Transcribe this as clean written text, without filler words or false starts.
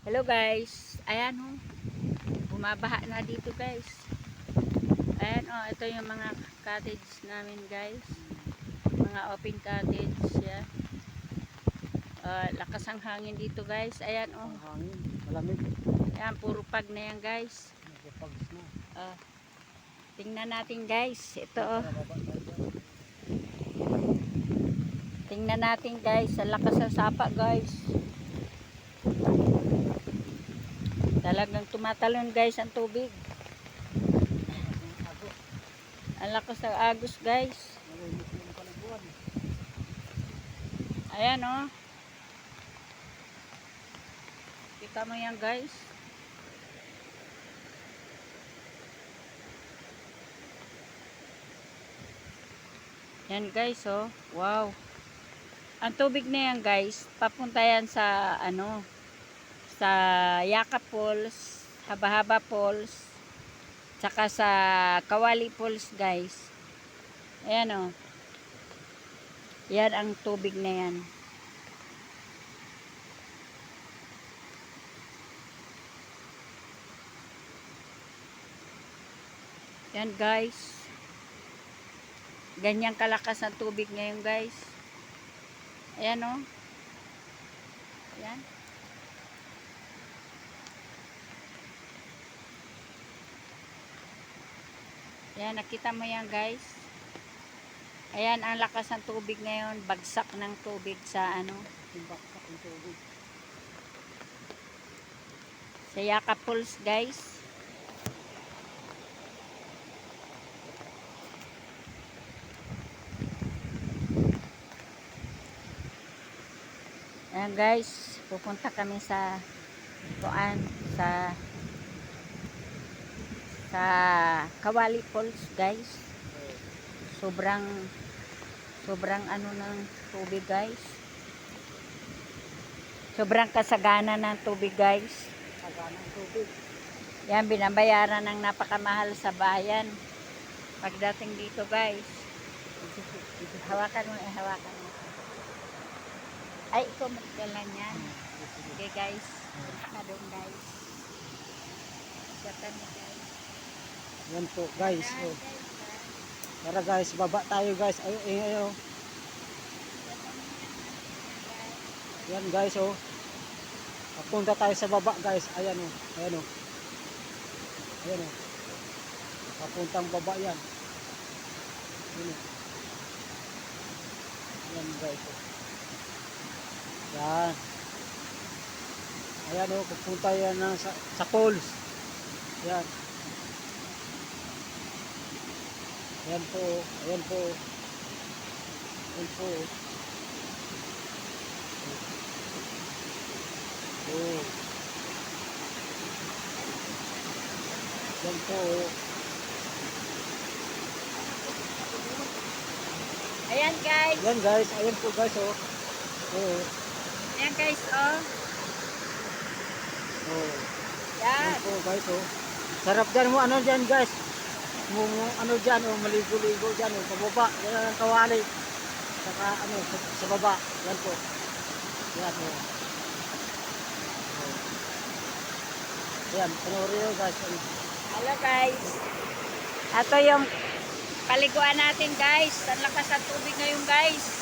Hello guys, ayan ho, bumabaha na dito guys. Ayan oh, ito yung mga cottage namin guys, mga open cottage yan. Lakas ang hangin dito guys, ayan oh. Ang hangin, malamig. Ayan, puro pag na yan guys. Nagpapags na. Tingnan natin guys, ito oh. Tingnan natin guys, sa lakas ng sapa guys. Talagang tumatalon guys ang tubig. Ang lakas ng agos guys. Ayan oh. Kita mo yan guys. Yan guys oh. Wow. Ang tubig na yan guys, papunta yan sa ano, sa Yaka Falls, Haba-Haba Falls, tsaka sa Kawali Falls guys. Ayan oh. Yan ang tubig na yan. Yan guys. Ganyang kalakas ang tubig ngayon guys. Ayan oh. Ayan. Ayan, nakita mo yan guys. Ayan ang lakas ng tubig ngayon. Bagsak ng tubig sa ano. Bagsak ng tubig. Sa Yaka Falls guys. Ayan guys, pupunta kami sa tuan sa Kawali Falls guys. Sobrang ano ng tubig guys. Sobrang kasagana ng tubig guys. Kasagana ng tubig. Yan, binabayaran ng napakamahal sa bayan. Pagdating dito guys. Hawakan mo, hawakan mo. Ay, ikaw magdala niyan. Okay guys. Na doon guys. Gatan mo guys. Yan po guys. Oh. Tara guys, baba tayo guys. Ayo. Yan guys oh. Papunta tayo sa baba guys. Ayan oh. Ayan oh. Ayan oh. Papuntang baba yan. Ayan oh. Yan guys oh. Yan. Ayan oh, pupunta yan sa falls. Yan. Ayan po, ayan po. Ayan po. Oh. Ayan po. Ayan guys. Ayan guys, ayan po guys oh. Oh. Ayan guys oh. Oh. Yan. Ayan po guys oh. Sarap dyan mo ano dyan guys. Ano dyan oh, maligo-ligo dyan oh. Pababa, yan ang kawali. Saka ano, sa baba. Yan po. Yan oh. Oh. Ayan, panoorin nyo guys. Hello guys. Ito yung paliguan natin guys. Ang lakas ng tubig ngayon guys.